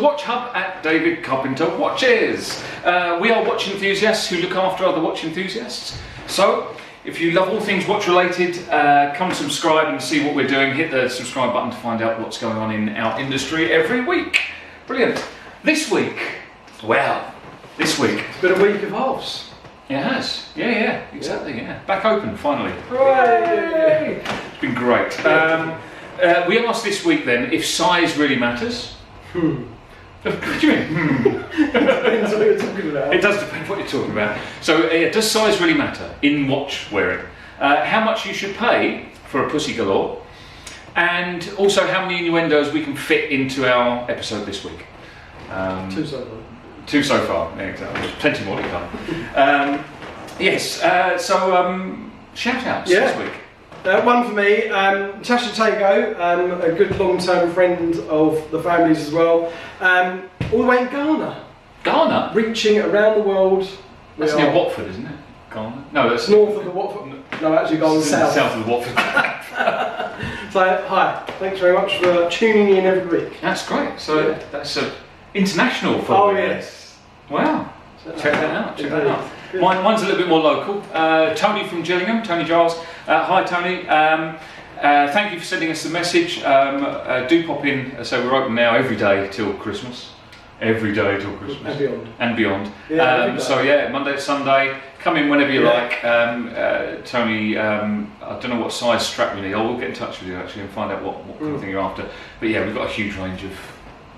Watch Hub at David Carpenter Watches. We are watch enthusiasts who look after other watch enthusiasts. So, if you love all things watch related, come subscribe and see what we're doing. Hit the subscribe button to find out what's going on in our industry every week. Brilliant. This week, well, this week. It's been a week of halves. It has. Yeah, exactly. Yeah. Back open finally. Hooray! It's been great. We asked this week then if size really matters. What do you mean? Depends on what you're talking about. It does depend what you're talking about. So, does size really matter in watch wearing? How much you should pay for a Pussy Galore, and also how many innuendos we can fit into our episode this week. Two so far. Yeah, exactly. There's plenty more to come. Yes. Shout outs this week. One for me, Tasha Tago, a good long-term friend of the family's as well, all the way in Ghana. Ghana? Reaching around the world. That's near Watford, isn't it? Ghana? No, that's north of the Watford. No, actually gone south. South of the Watford. So, hi, thanks very much for tuning in every week. That's great. So, that's international for me. Oh, yes. Wow. Check that out. Mine's a little bit more local. Tony from Gillingham, Tony Giles. Hi Tony. Thank you for sending us the message. Do pop in. So we're open now every day till Christmas. Every day till Christmas. And beyond. Yeah, so yeah, Monday to Sunday. Come in whenever you like. Tony, I don't know what size strap you need. I will get in touch with you actually and find out what kind of thing you're after. But yeah, we've got a huge range of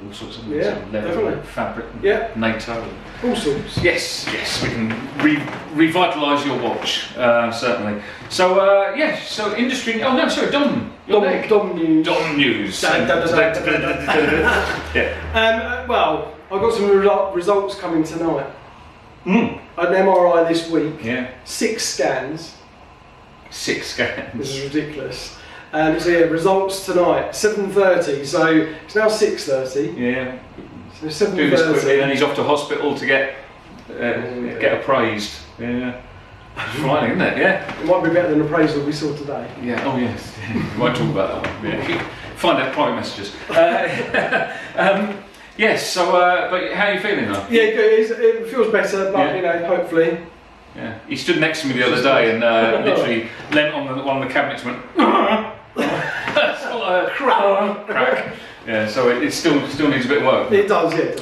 all sorts of things. Leather, fabric, NATO. All sorts. Yes, we can revitalise your watch, certainly. So, so industry. Oh no, sorry, Dom news. Dom news. Well, I've got some results coming tonight. An MRI this week. Yeah. 6 scans. 6 scans. This is ridiculous. So yeah, results tonight, 7:30. So it's now 6:30. Yeah. So 7:30. Do this quickly, then he's off to hospital to get appraised. Yeah. It's frightening, isn't it? Yeah. It might be better than the appraisal we saw today. Yeah. Oh yes. We won't talk about that one. Yeah. Find out private messages. Yes. So, but how are you feeling though? Yeah, good. It feels better, but you know, hopefully. Yeah. He stood next to me the other day and literally leant on one of the cabinets and went. Crack. Yeah, so it still needs a bit of work. It does, yeah.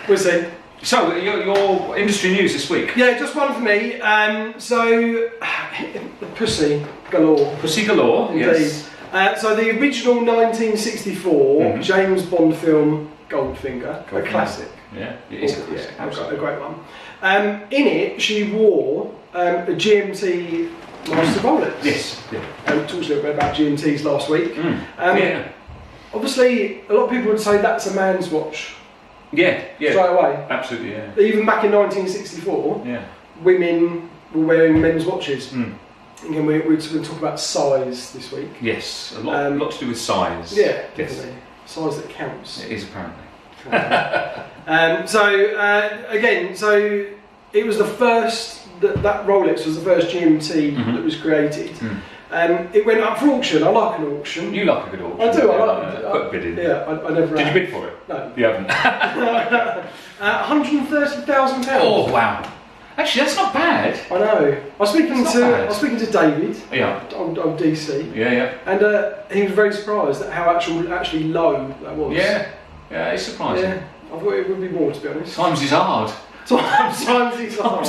We'll see. So, your industry news this week? Yeah, just one for me. So, Pussy Galore. Pussy Galore, indeed. Yes. So, the original 1964 James Bond film Goldfinger, a classic. Yeah, it is a classic. A great one. In it, she wore a GMT Master Rolex. Yes. Yeah. We talked a little bit about GMTs last week. Obviously, a lot of people would say that's a man's watch. Yeah. Straight away. Absolutely, yeah. Even back in 1964, women were wearing men's watches. Again, we're going to talk about size this week. Yes, a lot to do with size. Yeah, definitely. Size that counts. It is apparently. So it was the first. That Rolex was the first GMT that was created. It went up for auction. I like an auction. You like a good auction. I do. I like it. Put a bid in. Yeah, I never. Did you bid for it? No. You haven't. £130,000. Oh wow! Actually, that's not bad. I know. I was speaking to David. Yeah. On DC. Yeah. And he was very surprised at how actually low that was. Yeah. Yeah, it's surprising. Yeah. I thought it would be more, to be honest. Times is hard. Times is hard.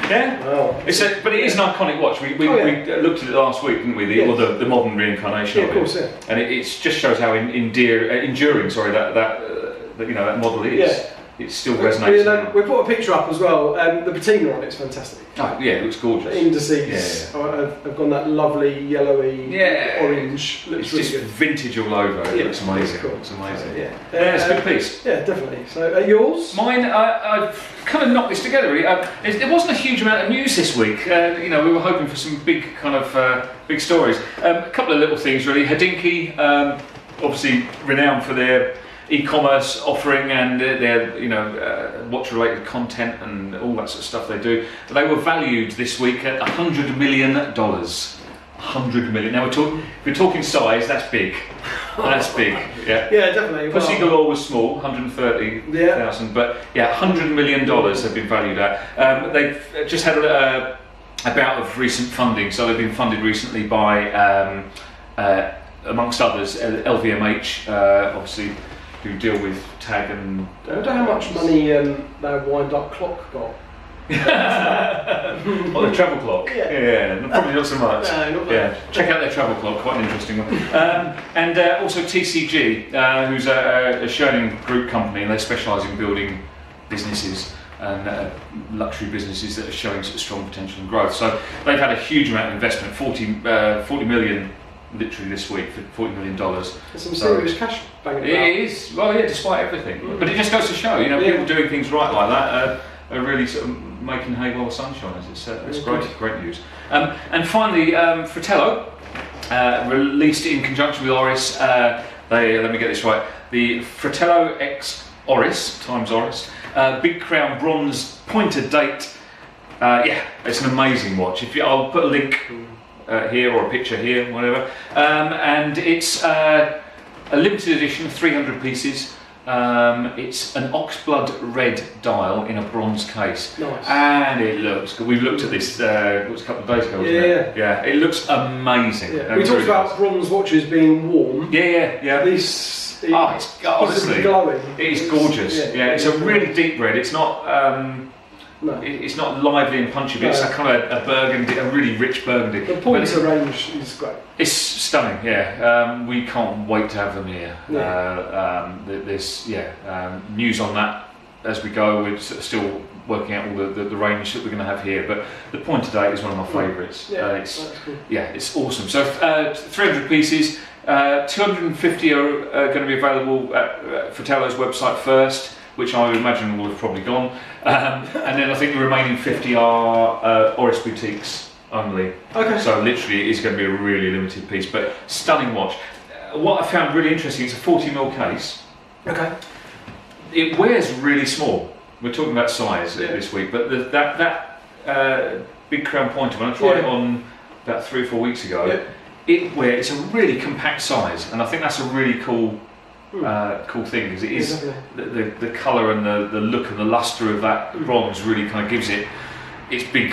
Yeah. Wow. But it is an iconic watch. We looked at it last week, didn't we? The modern reincarnation of it. Of course, yeah. And it just shows how enduring. Sorry, that model is. Yeah. It still resonates. We put a picture up as well. The patina on it's fantastic. Oh yeah, it looks gorgeous. The indices have gone that lovely yellowy orange. Looks it's really just good. Vintage all over. It looks amazing. Cool. It's amazing. Yeah, it's a good piece. Yeah, definitely. So yours? Mine, I've kind of knocked this together. There wasn't a huge amount of news this week. We were hoping for some big big stories. A couple of little things really. Hodinkee, obviously renowned for their e-commerce offering and their watch-related content and all that sort of stuff they do. They were valued this week at $100 million. 100 million. Now we're talking size. That's big. That's big. Yeah. Yeah, definitely. Pussy Galore was small, 130,000, but yeah, $100 million have been valued at. They've just had a bout of recent funding, so they've been funded recently by, amongst others, LVMH, obviously, who deal with tag and. I wonder how much money that wind-up clock got. Oh, the travel clock. Yeah, probably not so much. No, not yeah, check out their travel clock, quite an interesting one. And also TCG, who's a Schoening group company, and they specialise in building businesses and luxury businesses that are showing sort of strong potential and growth. So they've had a huge amount of investment, 40 million. Literally this week for $40 million. There's some serious cash banging about. It is, well, yeah, despite everything. But it just goes to show, people doing things right like that are really sort of making hay while the sun shines. It's great news. And finally, Fratello released in conjunction with Oris. Let me get this right. The Fratello X Oris times Oris, Big Crown bronze pointed date. It's an amazing watch. I'll put a link. Here or a picture here, whatever, and it's a limited edition, 300 pieces. It's an oxblood red dial in a bronze case. Nice. And it looks good. We've looked at this it was a couple of days ago, wasn't it? Yeah, it looks amazing. Yeah. We talked about bronze watches being warm. Yeah. This it's honestly glowing. It is gorgeous. Yeah, it's a really deep red. It's not. No. It's not lively and punchy, but it's a kind of a burgundy, a really rich burgundy. The pointer range is great. It's stunning, yeah. We can't wait to have them here. Yeah. There's news on that as we go. We're still working out all the range that we're going to have here, but the pointer date is one of my favourites. That's cool. Yeah, it's awesome. So 300 pieces, 250 are going to be available at Fratello's website first, which I would imagine will have probably gone. And then I think the remaining 50 are Oris boutiques only. Okay. So literally it is going to be a really limited piece, but stunning watch. What I found really interesting, it's a 40mm case. Okay. It wears really small. We're talking about size this week, but that Big Crown pointer, when I tried it on about 3 or 4 weeks ago, it's a really compact size, and I think that's a really cool thing, because it is the colour and the look and the lustre of that bronze really kind of gives it its big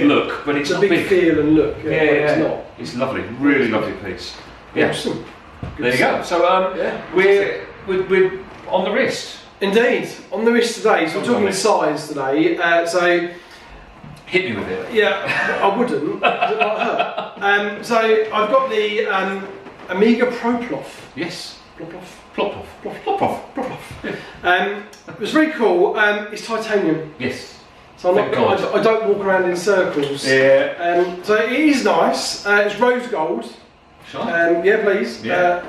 look, but it's not big. Feel and look. It's not. It's lovely, really lovely piece. Yeah. Awesome. There you go. So we're on the wrist. Indeed, on the wrist today. So we're talking size today. So hit me with it. Yeah, I wouldn't. It might hurt. So I've got the Amiga Pro Cloth. Yes. Ploprof. It was very cool. It's titanium. Yes. So I don't walk around in circles. Yeah. So it is nice. It's rose gold. Sure. Yeah, please. Yeah.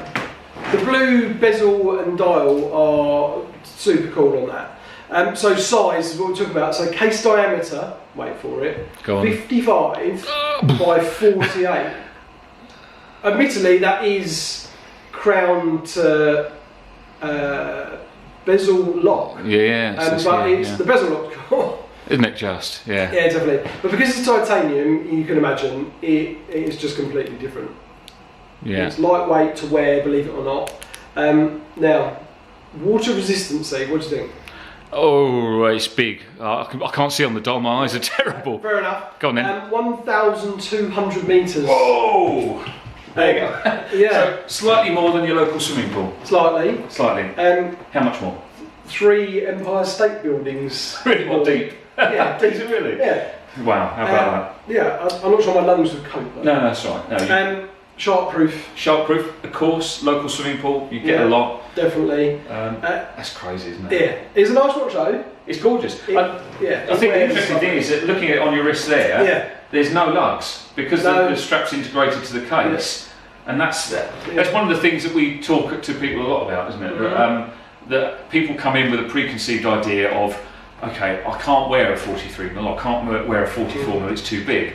The blue bezel and dial are super cool on that. So size is what we're talking about. So case diameter, wait for it, go on. 55 by 48. Admittedly, that is crown to bezel lock. But the bezel lock's cool. Isn't it just? Yeah. Yeah, definitely. But because it's titanium, you can imagine it is just completely different. Yeah. It's lightweight to wear, believe it or not. Now, water resistancy, what do you think? Oh, it's big. I can't see on the dial, my eyes are terrible. Fair enough. Go on then. 1,200 metres. Whoa! There you go. Yeah. So, slightly more than your local swimming pool. Slightly. How much more? 3 Empire State Buildings. Really? What, deep? Yeah, deep. Is it really? Yeah. Wow, how about that? Yeah, I'm not sure my lungs would cope. No, that's right. No, shark-proof. Shark-proof, of course, local swimming pool, you get a lot. Definitely. That's crazy, isn't it? Yeah. It's a nice watch though. It's gorgeous. I think the interesting thing is that looking at it on your wrist there, there's no lugs, because the strap's integrated to the case. And that's one of the things that we talk to people a lot about, isn't it? That people come in with a preconceived idea of, okay, I can't wear a 43mm, I can't wear a 44mm, it's too big.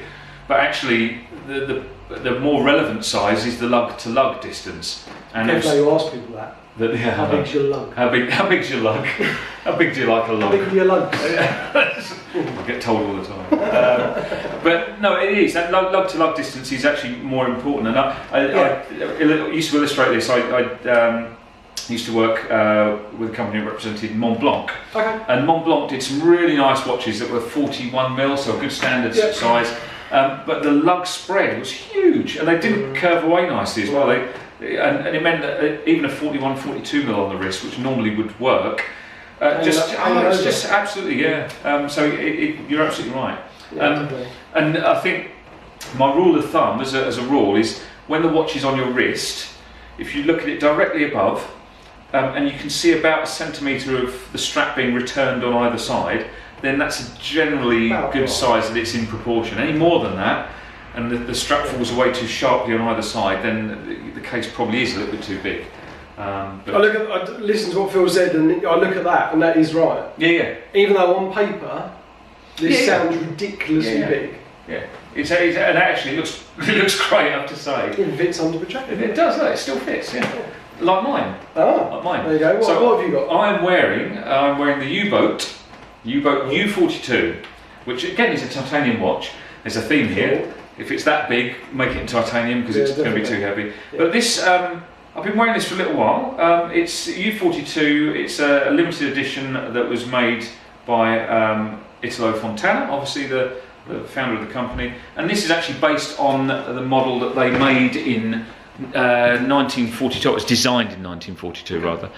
But actually, the more relevant size is the lug to lug distance. And you ask people that. How big's your lug? How big's your lug? How big do you like a lug? How big are your lugs? I get told all the time. But no, it is. That lug to lug distance is actually more important. And I used to illustrate this. I used to work with a company that represented Mont Blanc. Okay. And Mont Blanc did some really nice watches that were 41mm, so a good standard size. But the lug spread was huge, and they didn't curve away nicely as well. And it meant that even a 41, 42mm on the wrist, which normally would work, it's just absolutely, so you're absolutely right. And I think my rule of thumb as a rule is when the watch is on your wrist, if you look at it directly above, and you can see about a centimetre of the strap being returned on either side, then that's a generally good size that it's in proportion. Any more than that, and the strap falls away too sharply on either side, then the case probably is a little bit too big. I listen to what Phil said, and I look at that, and that is right. Yeah. Even though on paper, this sounds ridiculously big. Yeah. And actually, it looks great, I have to say. It fits under the jacket. It does. Look, it still fits. Yeah. Like mine. Like mine. There you go. What have you got? I'm wearing the UBoat U42, which again is a titanium watch. There's a theme here. If it's that big, make it in titanium because it's going to be too heavy. Yeah. But this, I've been wearing this for a little while. It's U42. It's a limited edition that was made by Italo Fontana, obviously the founder of the company. And this is actually based on the model that they made in 1942. It was designed in 1942 rather.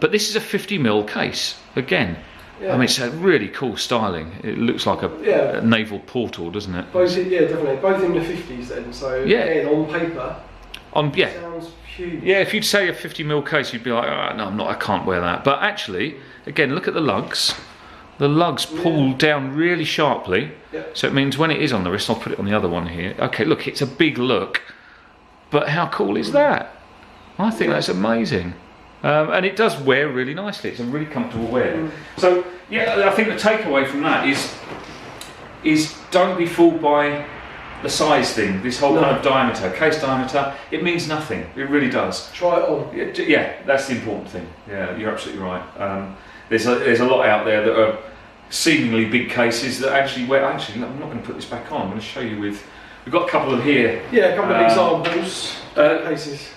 But this is a 50mm case again. I mean, it's a really cool styling. It looks like a naval portal, doesn't it? Definitely. Both in the 50s then. So again, on paper, sounds huge. Yeah, if you'd say a 50mm case, you'd be like, no, I can't wear that. But actually, again, look at the lugs. The lugs pull down really sharply. Yeah. So it means when it is on the wrist, I'll put it on the other one here. Okay, look, it's a big look. But how cool is that? I think that's amazing. And it does wear really nicely. It's a really comfortable wear. So I think the takeaway from that is don't be fooled by the size thing. This whole kind of diameter, case diameter, it means nothing. It really does. Try it on. Yeah, that's the important thing. Yeah, you're absolutely right. There's a lot out there that are seemingly big cases that actually wear. Actually, I'm not going to put this back on. I'm going to show you we've got a couple of here. Yeah, a couple of examples. Cases.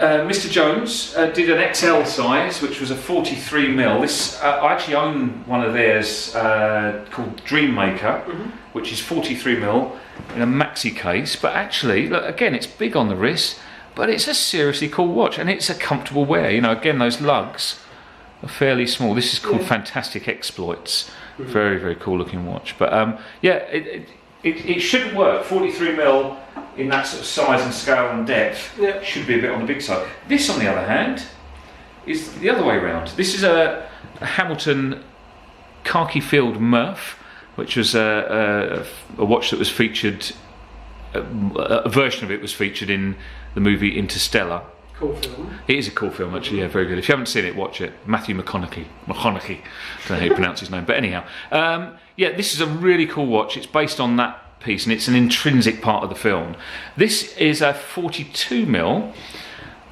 Mr. Jones did an XL size, which was a 43mm. This I actually own one of theirs called Dreammaker, which is 43mm in a maxi case. But actually, look, again, it's big on the wrist, but it's a seriously cool watch, and it's a comfortable wear. You know, again, those lugs are fairly small. This is called Fantastic Exploits. Very, very cool looking watch. But it shouldn't work. 43mm in that sort of size and scale and depth should be a bit on the big side. This, on the other hand, is the other way around. This is a Hamilton Khaki Field Murph, which was a watch that was featured. A version of it was featured in the movie Interstellar. Cool film. It is a cool film, actually. Yeah, very good. If you haven't seen it, watch it. Matthew McConaughey. Don't know how you pronounce his name, but anyhow, this is a really cool watch. It's based on that piece, and it's an intrinsic part of the film. This is a 42mm,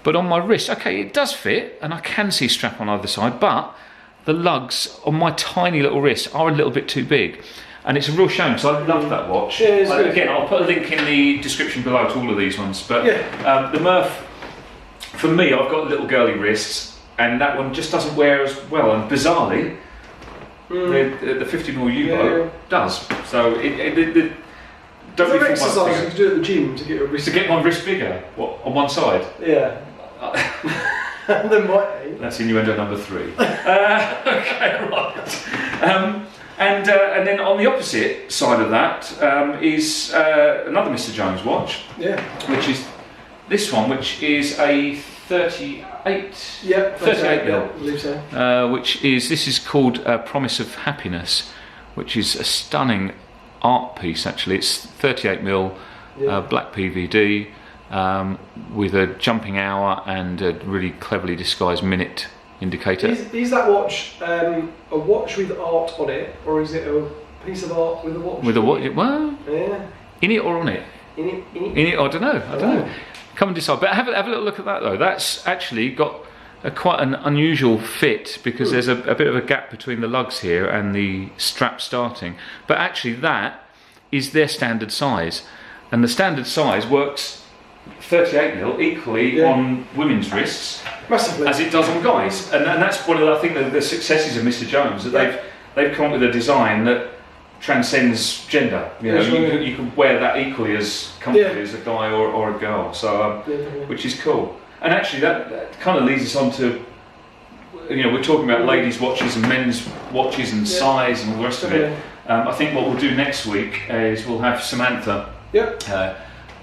but on my wrist, okay, it does fit, and I can see a strap on either side, but the lugs on my tiny little wrist are a little bit too big. And it's a real shame, because I love that watch. Again, I'll put a link in the description below to all of these ones. But the Murph, for me, I've got little girly wrists, and that one just doesn't wear as well. And bizarrely, the 50mm U-boat does. So don't be exercise you can do at the gym to get your wrist. To get my wrist bigger, what, on one side? Yeah. There might be. That's innuendo number 3. Okay, right. And then on the opposite side of that is another Mr. Jones watch, which is this one, which is a 38. Yeah, 38mm. I believe so. This is called Promise of Happiness, which is a stunning art piece. Actually, it's 38mm, black PVD with a jumping hour and a really cleverly disguised minute indicator. Is that watch a watch with art on it, or is it a piece of art with a watch? With a watch? Well, in it or on it? In it. I don't know. come and decide. But have a little look at that though. That's actually got quite an unusual fit because there's a bit of a gap between the lugs here and the strap starting. But actually that is their standard size, and the standard size works 38mm equally on women's wrists as it does on guys, and that's one of the, I think the successes of Mr. Jones, that they've come up with a design that transcends gender. You know, you can wear that equally as comfortably as a guy or a girl. So, which is cool. And actually, that kind of leads us on to, you know, we're talking about ladies' watches and men's watches and size and all the rest of it. I think what we'll do next week is we'll have Samantha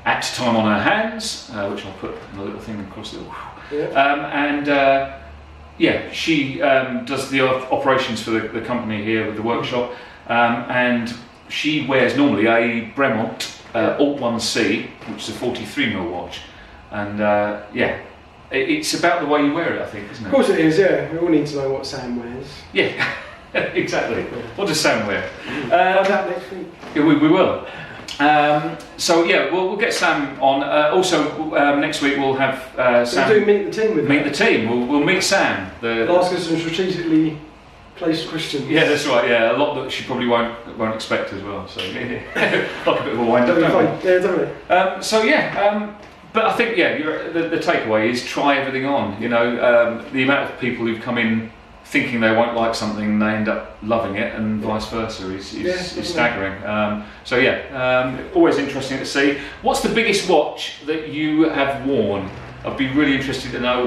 at time on her hands, which I'll put in a little thing across the. She does the operations for the company here with the workshop, and she wears normally a Bremont Alt 1C, which is a 43mm watch, and it's about the way you wear it, I think, isn't it? Of course it is, yeah. We all need to know what Sam wears. Yeah, exactly. What does Sam wear? Find out next week. Yeah, we will. We'll get Sam on. Also, next week we'll have Sam. We'll do meet the team with meet the team. We'll meet Sam. Ask us some strategically placed questions. Yeah, that's right. Yeah, a lot that she probably won't expect as well. So like a bit of a wind up. Yeah, definitely. But I think the takeaway is try everything on. You know, the amount of people who've come in thinking they won't like something and they end up loving it, and vice versa is staggering. Always interesting to see. What's the biggest watch that you have worn? I'd be really interested to know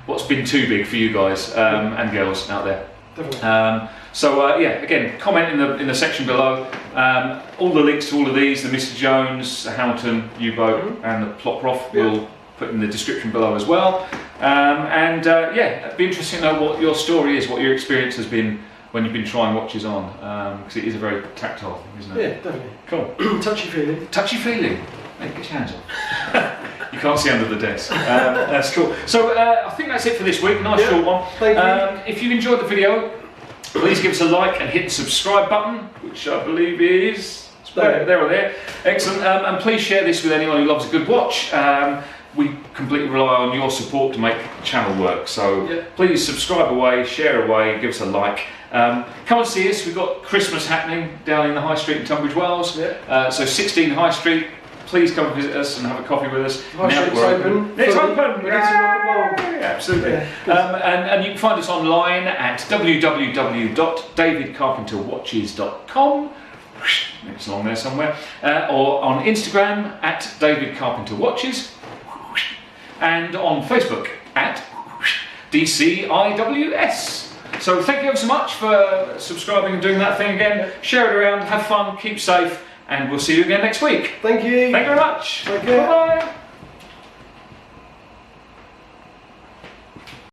what's been too big for you guys and girls out there. Again, comment in the section below. All the links to all of these, the Mr. Jones, the Hamilton, U-Boat and the Ploprof, we'll put in the description below as well. It'd be interesting to know what your story is, what your experience has been when you've been trying watches on, because it is a very tactile thing, isn't it? Yeah, definitely. Cool. Touchy feeling. Touchy feeling. Hey, get your hands off. You can't see under the desk. That's cool. So I think that's it for this week. Nice short one. Thank you. If you enjoyed the video, please give us a like and hit the subscribe button, which I believe is there or there. Excellent. And please share this with anyone who loves a good watch. We completely rely on your support to make the channel work. So please subscribe away, share away, give us a like. Come and see us. We've got Christmas happening down in the High Street in Tunbridge Wells. So 16 High Street. Please come visit us and have a coffee with us. High Street's open. It's open! Absolutely. And you can find us online at www.davidcarpenterwatches.com. It's along there somewhere. Or on Instagram at davidcarpenterwatches. And on Facebook at DCIWS. So thank you ever so much for subscribing and doing that thing again. Share it around, have fun, keep safe, and we'll see you again next week. Thank you. Thank you very much. Take care. Bye-bye.